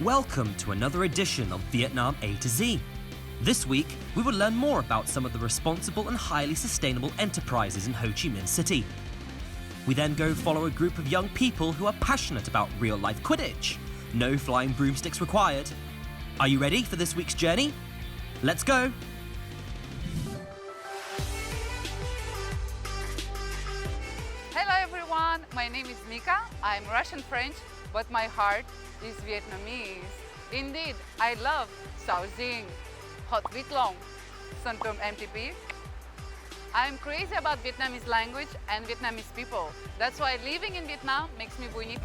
Welcome to another edition of Vietnam A to Z. This week, we will learn more about some of the responsible and highly sustainable enterprises in Ho Chi Minh City. We then go follow a group of young people who are passionate about real-life Quidditch. No flying broomsticks required. Are you ready for this week's journey? Let's go! Hello everyone, my name is Mika. I'm Russian-French, but my heart is Vietnamese. Indeed, I love Sao Dinh, Hot Vít Long, Son Tom MTP. I'm crazy about Vietnamese language and Vietnamese people. That's why living in Vietnam makes me vui nhít.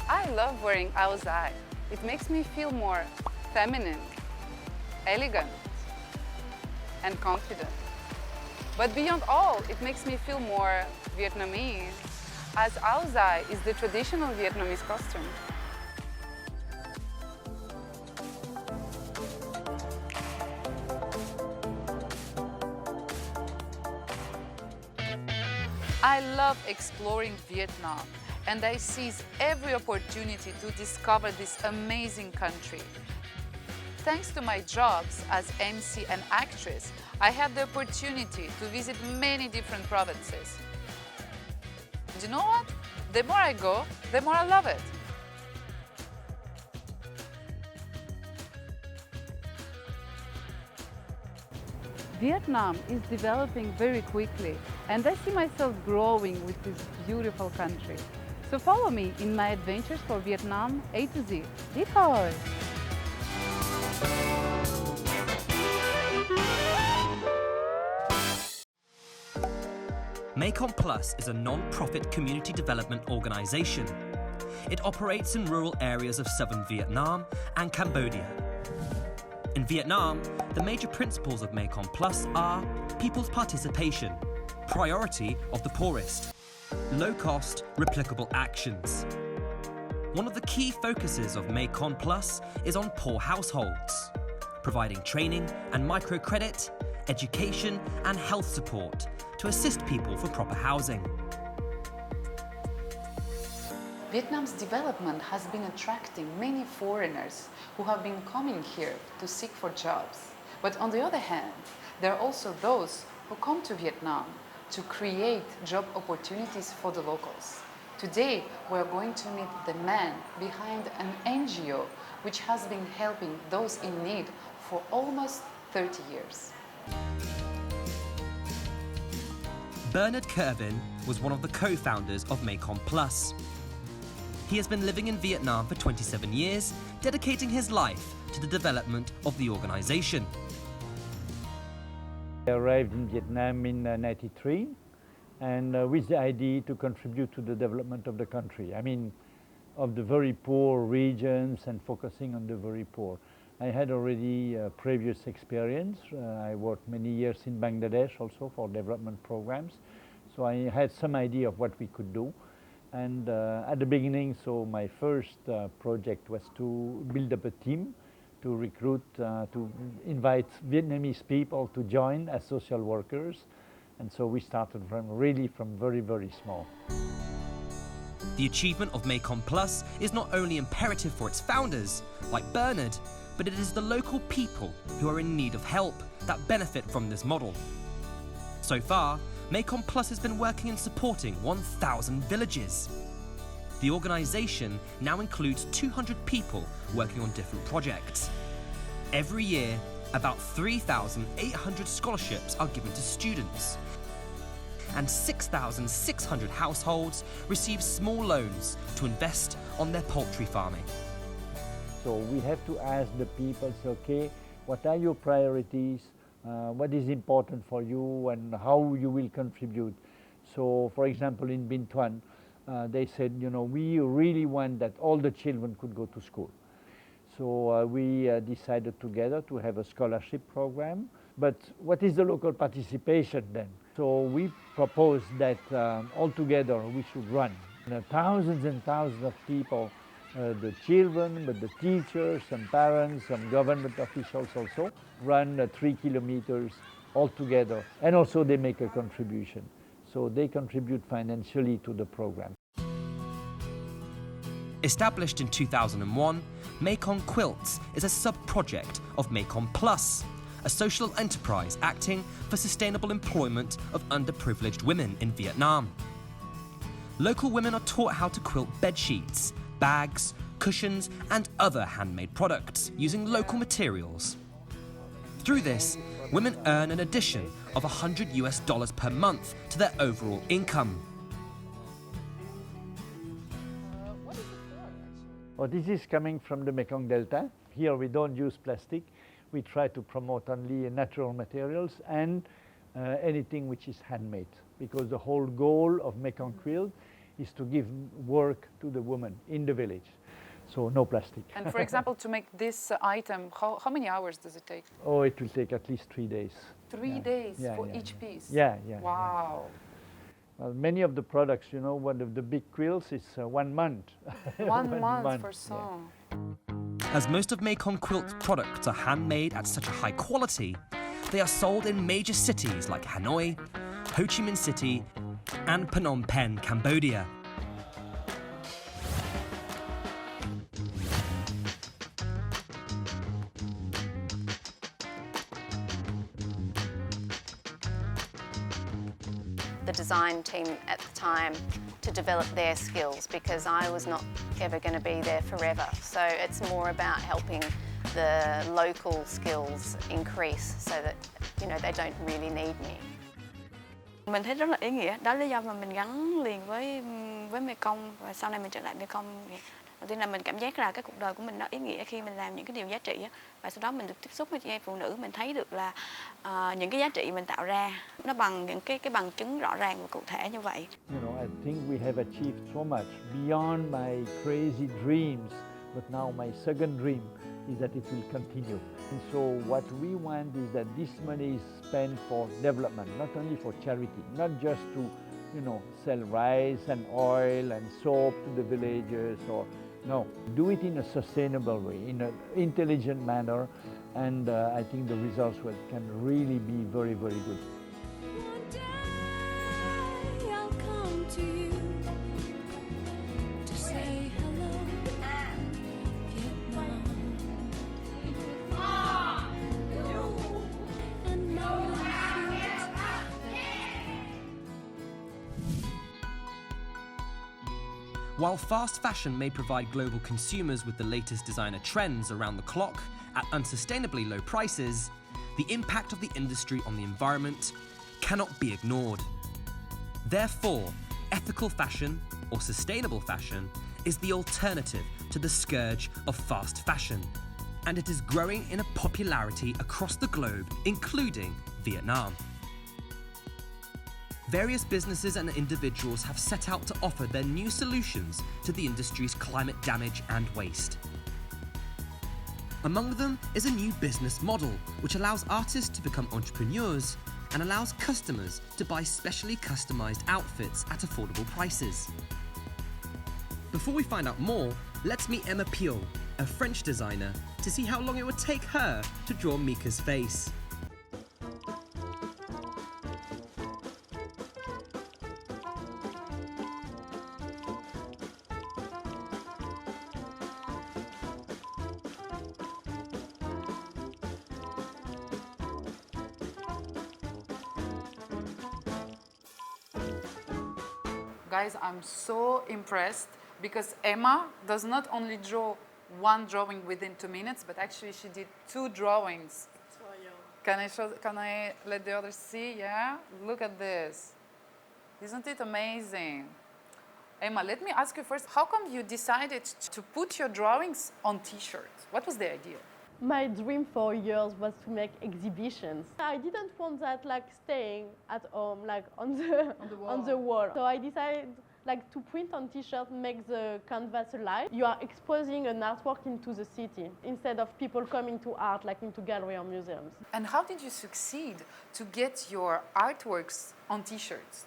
I love wearing áo dài. It makes me feel more feminine, elegant, and confident. But beyond all, it makes me feel more Vietnamese, as áo dài is the traditional Vietnamese costume. I love exploring Vietnam, and I seize every opportunity to discover this amazing country. Thanks to my jobs as MC and actress, I had the opportunity to visit many different provinces. And you know what? The more I go, the more I love it. Vietnam is developing very quickly, and I see myself growing with this beautiful country. So follow me in my adventures for Vietnam A to Z. Đi thôi! Mekong Plus is a non-profit community development organisation. It operates in rural areas of southern Vietnam and Cambodia. In Vietnam, the major principles of Mekong Plus are people's participation, priority of the poorest, low-cost, replicable actions. One of the key focuses of Mekong Plus is on poor households, providing training and microcredit, education and health support to assist people for proper housing. Vietnam's development has been attracting many foreigners who have been coming here to seek for jobs. But on the other hand, there are also those who come to Vietnam to create job opportunities for the locals. Today, we are going to meet the man behind an NGO which has been helping those in need for almost 30 years. Bernard Kervin was one of the co-founders of Mekong Plus. He has been living in Vietnam for 27 years, dedicating his life to the development of the organisation. I arrived in Vietnam in '93 and with the idea to contribute to the development of the country. I mean, of the very poor regions and focusing on the very poor. I had already previous experience. I worked many years in Bangladesh also for development programs. So I had some idea of what we could do. And at the beginning, so my first project was to build up a team, to recruit, to invite Vietnamese people to join as social workers. And so we started from very, very small. The achievement of Mekong Plus is not only imperative for its founders, like Bernard, but it is the local people who are in need of help that benefit from this model. So far, Mekong Plus has been working and supporting 1,000 villages. The organisation now includes 200 people working on different projects. Every year, about 3,800 scholarships are given to students, and 6,600 households receive small loans to invest on their poultry farming. So we have to ask the people, say, okay, what are your priorities? What is important for you and how you will contribute? So, for example, in Binh Thuan, they said, you know, we really want that all the children could go to school. So we decided together to have a scholarship program But what is the local participation then? So we propose that altogether we should run. Thousands and thousands of people, the children, but the teachers, some parents, some government officials also, run 3 kilometers altogether. And also they make a contribution. So they contribute financially to the program. Established in 2001, Mekong Quilts is a sub-project of Mekong Plus, a social enterprise acting for sustainable employment of underprivileged women in Vietnam. Local women are taught how to quilt bedsheets, bags, cushions, and other handmade products using local materials. Through this, women earn an addition of $100 per month to their overall income. Well, this is coming from the Mekong Delta. Here we don't use plastic. We try to promote only natural materials and anything which is handmade, because the whole goal of Mekong Quilt is to give work to the women in the village. So no plastic. And for example, to make this item, how many hours does it take? Oh, it will take at least 3 days. 3 days for each piece? Yeah. Wow. Yeah. Well, many of the products, you know, one of the big quilts is 1 month. 1 month for some. Yeah. As most of Mekong Quilt's products are handmade at such a high quality, they are sold in major cities like Hanoi, Ho Chi Minh City, and Phnom Penh, Cambodia. The design team at the time to develop their skills, because I was not ever going to be there forever. So it's more about helping the local skills increase so that, you know, they don't really need me. Mình thấy rất là ý nghĩa, đó là lý do mà mình gắn liền với Mekong và sau này mình trở lại Mekong. Đầu tiên là mình cảm giác là cái cuộc đời của mình nó ý nghĩa khi mình làm những cái điều giá trị, và sau đó mình được tiếp xúc với chị em phụ nữ, mình thấy được là những cái giá trị mình tạo ra nó bằng những cái bằng chứng rõ ràng và cụ thể như vậy. You know, I think we have achieved so much beyond my crazy dreams, but now my second dream is that it will continue. And so what we want is that this money is spent for development, not only for charity, not just to, you know, sell rice and oil and soap to the villagers, or no, do it in a sustainable way, in an intelligent manner, and I think the results can really be very, very good. One day I'll come to you to say hello, Vietnam. And now While fast fashion may provide global consumers with the latest designer trends around the clock at unsustainably low prices, the impact of the industry on the environment cannot be ignored. Therefore, ethical fashion, or sustainable fashion, is the alternative to the scourge of fast fashion, and it is growing in a popularity across the globe, including Vietnam. Various businesses and individuals have set out to offer their new solutions to the industry's climate damage and waste. Among them is a new business model which allows artists to become entrepreneurs and allows customers to buy specially customized outfits at affordable prices. Before we find out more, let's meet Emma Pio, a French designer, to see how long it would take her to draw Mika's face. Guys, I'm so impressed because Emma does not only draw one drawing within 2 minutes, but actually she did 2 drawings. Can I let the others see? Yeah? Look at this. Isn't it amazing? Emma, let me ask you first, how come you decided to put your drawings on t-shirts? What was the idea? My dream for years was to make exhibitions. I didn't want that like staying at home, like on the wall. So I decided Like to print on t-shirt makes the canvas alive. You are exposing an artwork into the city instead of people coming to art, like into gallery or museums. And how did you succeed to get your artworks on t-shirts?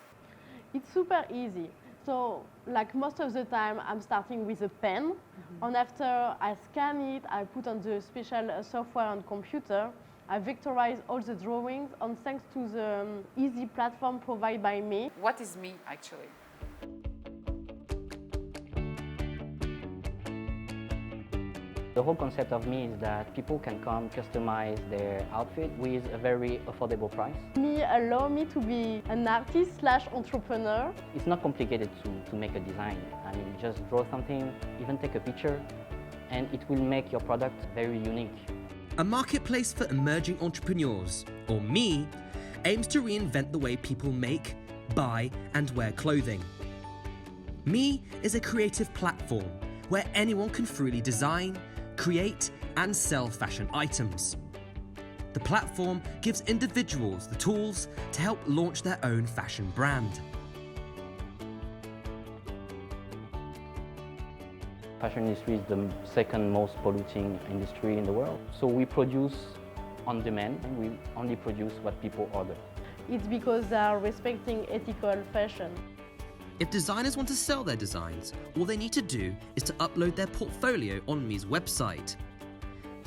It's super easy. So, like most of the time, I'm starting with a pen, and after I scan it, I put on the special software on computer. I vectorize all the drawings, and thanks to the easy platform provided by me. What is me, actually? The whole concept of me is that people can come customize their outfit with a very affordable price. Me allow me to be an artist slash entrepreneur. It's not complicated to make a design. I mean, just draw something, even take a picture, and it will make your product very unique. A marketplace for emerging entrepreneurs, or Me, aims to reinvent the way people make, buy, and wear clothing. Me is a creative platform where anyone can freely design, create, and sell fashion items. The platform gives individuals the tools to help launch their own fashion brand. Fashion industry is the second most polluting industry in the world. So we produce on demand, and we only produce what people order. It's because they are respecting ethical fashion. If designers want to sell their designs, all they need to do is to upload their portfolio on Me's website.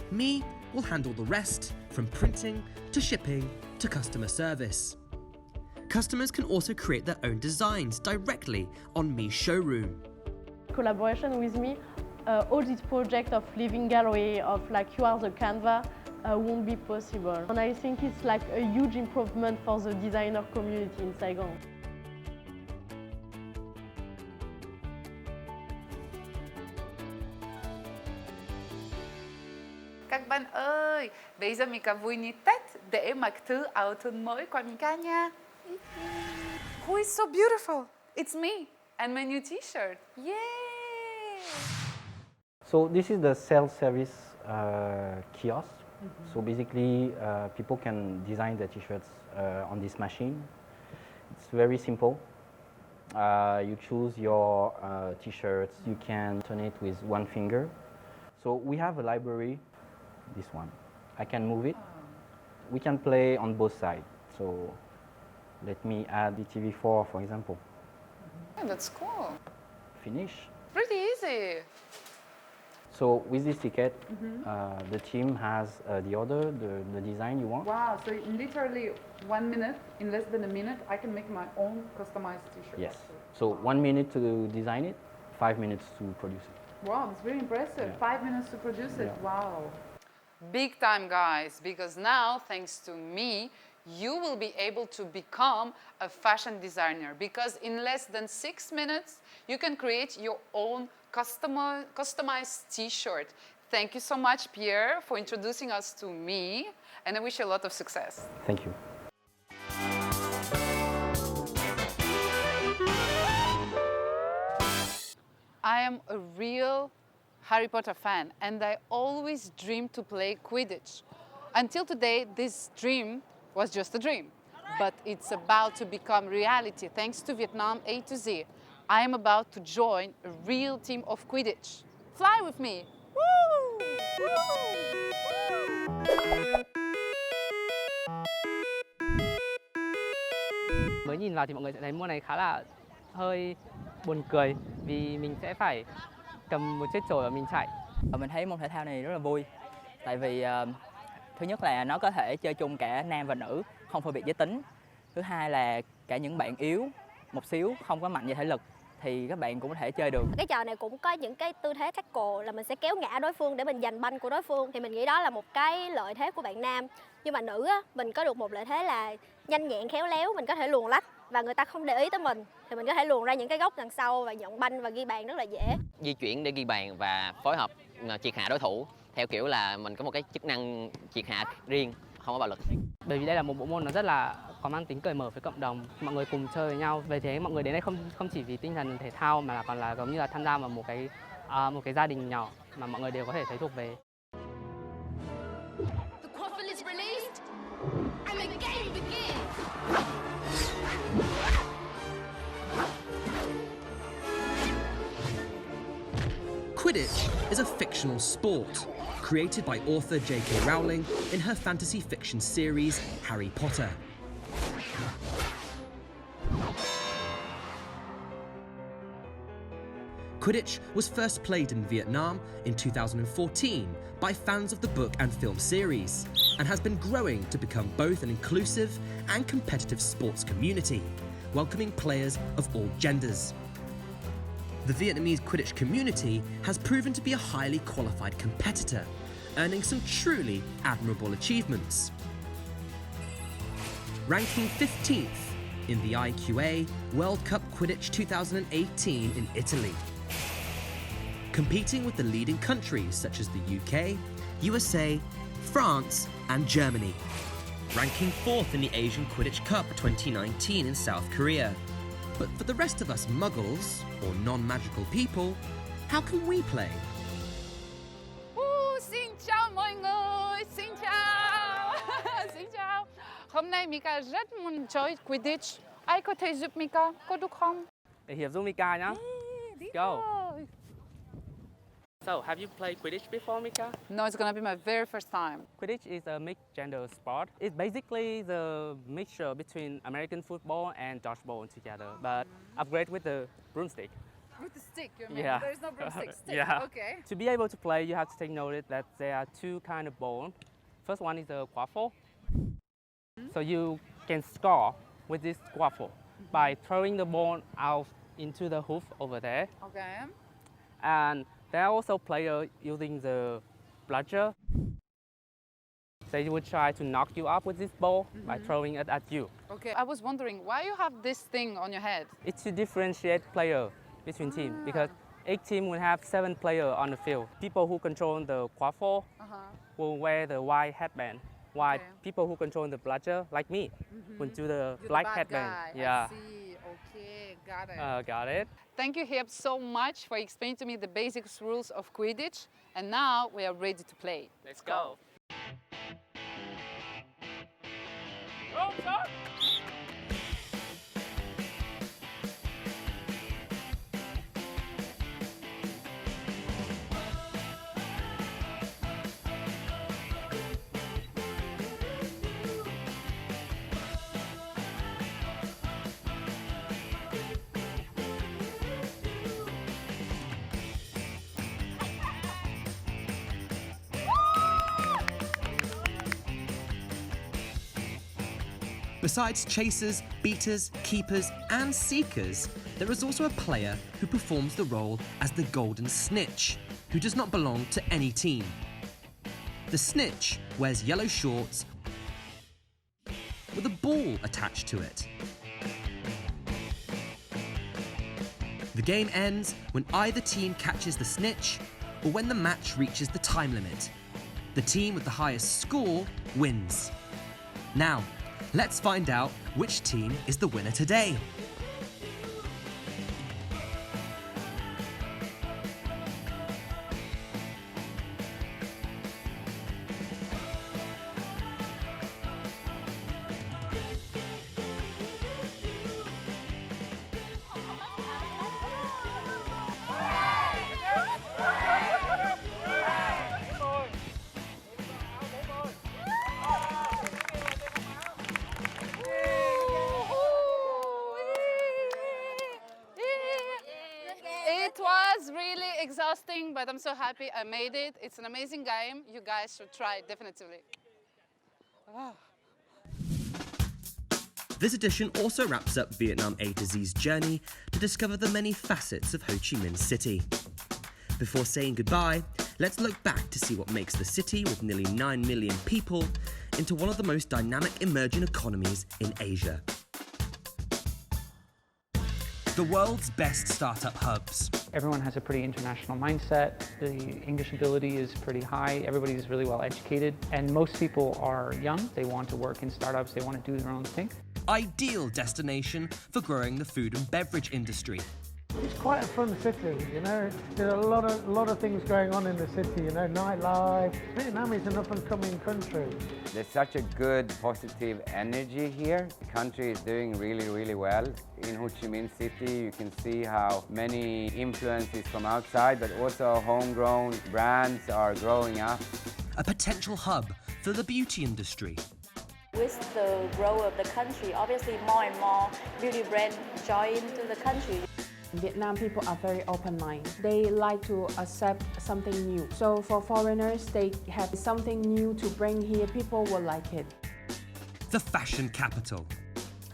Me will handle the rest, from printing to shipping to customer service. Customers can also create their own designs directly on Me's showroom. Collaboration with me, all this project of living gallery, of like you are the canvas, won't be possible. And I think it's like a huge improvement for the designer community in Saigon. Các bạn ơi, bây giờ Mika vui như Tết để mặc thứ áo thun mới của Mika nha. Who is so beautiful? It's me and my new t-shirt. Yay! So this is the self-service kiosk. So basically, people can design their t-shirts on this machine. It's very simple. You choose your t-shirts. You can turn it with one finger. So we have a library. This one. I can move it. We can play on both sides. So let me add the TV4, for example. Yeah, that's cool. Finish. Pretty easy. So with this ticket, the team has the order, the design you want. Wow, so in literally 1 minute, in less than a minute, I can make my own customized t-shirt. Yes. So 1 minute to design it, 5 minutes to produce it. Wow, that's very impressive. Yeah. 5 minutes to produce it. Yeah. Wow. Big time, guys, because now, thanks to me, you will be able to become a fashion designer, because in less than 6 minutes, you can create your own customized t-shirt. Thank you so much, Pierre, for introducing us to Me, and I wish you a lot of success. Thank you. I am a real Harry Potter fan, and I always dreamed to play Quidditch. Until today, this dream was just a dream, but it's about to become reality thanks to Vietnam A to Z. I am about to join a real team of Quidditch. Fly with me! Woo! Mới nhìn vào thì mọi người sẽ thấy môn này khá là hơi buồn cười vì mình sẽ phải cầm một chiếc chổi và mình chạy. Mình thấy môn thể thao này rất là vui, tại vì thứ nhất là nó có thể chơi chung cả nam và nữ, không phân biệt giới tính. Thứ hai là cả những bạn yếu một xíu, không có mạnh về thể lực thì các bạn cũng có thể chơi được. Cái trò này cũng có những cái tư thế tackle là mình sẽ kéo ngã đối phương để mình giành banh của đối phương, thì mình nghĩ đó là một cái lợi thế của bạn nam. Nhưng mà nữ á, mình có được một lợi thế là nhanh nhẹn khéo léo, mình có thể luồn lách và người ta không để ý tới mình thì mình có thể luồn ra những cái góc đằng sau và nhận banh và ghi bàn rất là dễ. Di chuyển để ghi bàn và phối hợp triệt hạ đối thủ theo kiểu là mình có một cái chức năng triệt hạ riêng, không có bạo lực. Bởi vì đây là một bộ môn nó rất là có mang tính cởi mở với cộng đồng, mọi người cùng chơi với nhau. Về thế mọi người đến đây không chỉ vì tinh thần thể thao mà còn là giống như là tham gia vào một cái gia đình nhỏ mà mọi người đều có thể thấy thuộc về. Quidditch is a fictional sport created by author J.K. Rowling in her fantasy fiction series Harry Potter. Quidditch was first played in Vietnam in 2014 by fans of the book and film series, and has been growing to become both an inclusive and competitive sports community, welcoming players of all genders. The Vietnamese Quidditch community has proven to be a highly qualified competitor, earning some truly admirable achievements. Ranking 15th in the IQA World Cup Quidditch 2018 in Italy. Competing with the leading countries such as the UK, USA, France and Germany. Ranking 4th in the Asian Quidditch Cup 2019 in South Korea. But for the rest of us muggles, or non-magical people, how can we play? Xin chào mọi người, xin chào. Xin chào. Hôm nay Mika rất muốn chơi Quidditch. Ai có thể giúp Mika, có được không? Để Hiệp giúp Mika nhá. Go. So, have you played Quidditch before, Mika? No, it's gonna be my very first time. Quidditch is a mixed gender sport. It's basically the mixture between American football and dodgeball together, but upgrade with the broomstick. With the stick, you mean? Yeah. There's no broomstick, stick. Yeah. Okay. To be able to play, you have to take notice that there are two kind of balls. First one is a quaffle. So you can score with this quaffle by throwing the ball out into the hoop over there. Okay. And there are also players using the bludger. They would try to knock you up with this ball by throwing it at you. Okay. I was wondering why you have this thing on your head. It's to differentiate players between teams because each team will have 7 players on the field. People who control the quaffle will wear the white headband, while people who control the bludger, like me, will do the black headband. Guy. Yeah. I see. Okay, got it. Got it. Thank you, Hiep, so much for explaining to me the basic rules of Quidditch. And now we are ready to play. Let's go. Besides chasers, beaters, keepers and seekers, there is also a player who performs the role as the golden snitch, who does not belong to any team. The snitch wears yellow shorts with a ball attached to it. The game ends when either team catches the snitch or when the match reaches the time limit. The team with the highest score wins. Now, let's find out which team is the winner today. It was really exhausting, but I'm so happy I made it. It's an amazing game. You guys should try it, definitely. This edition also wraps up Vietnam A to Z's journey to discover the many facets of Ho Chi Minh City. Before saying goodbye, let's look back to see what makes the city with nearly 9 million people into one of the most dynamic emerging economies in Asia. The world's best startup hubs. Everyone has a pretty international mindset. The English ability is pretty high. Everybody's really well educated. And most people are young. They want to work in startups. They want to do their own thing. Ideal destination for growing the food and beverage industry. It's quite a fun city, you know. There's a lot of things going on in the city, you know, nightlife. Vietnam is an up-and-coming country. There's such a good, positive energy here. The country is doing really, really well. In Ho Chi Minh City, you can see how many influences from outside, but also homegrown brands are growing up. A potential hub for the beauty industry. With the growth of the country, obviously more and more beauty brands join into the country. Vietnam people are very open-minded. They like to accept something new. So for foreigners, they have something new to bring here. People will like it. The fashion capital.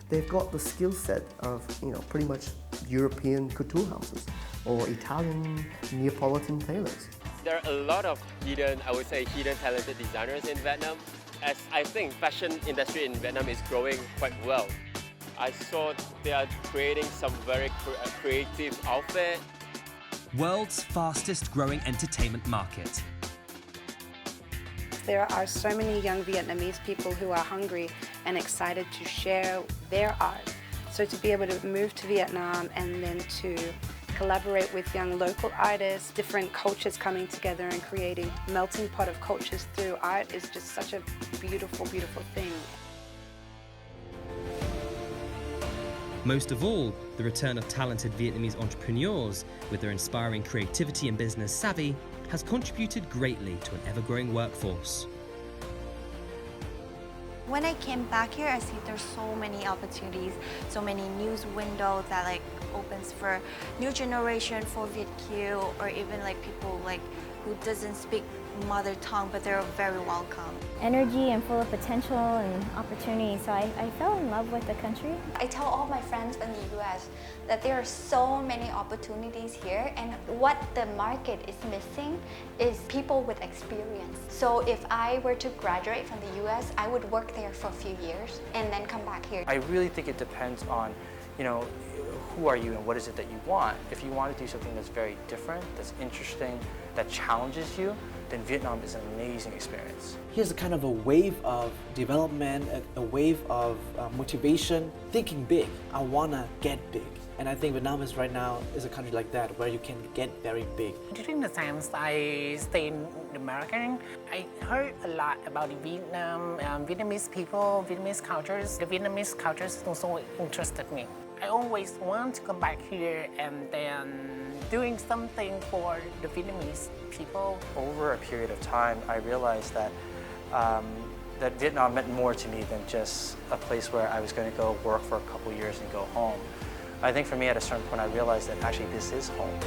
They've got the skill set of, you know, pretty much European couture houses or Italian Neapolitan tailors. There are a lot of hidden talented designers in Vietnam, as I think fashion industry in Vietnam is growing quite well. I saw they are creating some very creative outfits. World's fastest growing entertainment market. There are so many young Vietnamese people who are hungry and excited to share their art. So to be able to move to Vietnam and then to collaborate with young local artists, different cultures coming together and creating a melting pot of cultures through art is just such a beautiful, beautiful thing. Most of all, the return of talented Vietnamese entrepreneurs with their inspiring creativity and business savvy has contributed greatly to an ever-growing workforce. When I came back here, I see there's so many opportunities, so many news windows that like opens for new generation for VietQ, or even like people like who doesn't speak mother tongue, but they're very welcome. Energy and full of potential and opportunity, so I fell in love with the country. I tell all my friends in the US that there are so many opportunities here, and what the market is missing is people with experience. So if I were to graduate from the US, I would work there for a few years and then come back here. I really think it depends on, you know, who are you and what is it that you want. If you want to do something that's very different, that's interesting, that challenges you, then Vietnam is an amazing experience. Here's a kind of a wave of development, a wave of motivation, thinking big. I wanna get big. And I think Vietnam is right now is a country like that, where you can get very big. During the times I stayed in America, I heard a lot about Vietnam, Vietnamese people, Vietnamese cultures. The Vietnamese cultures also interested me. I always want to come back here and then doing something for the Vietnamese people. Over a period of time, I realized that that Vietnam meant more to me than just a place where I was going to go work for a couple years and go home. I think for me, at a certain point, I realized that actually this is home.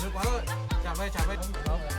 Nước quá rồi. Chạm ơi.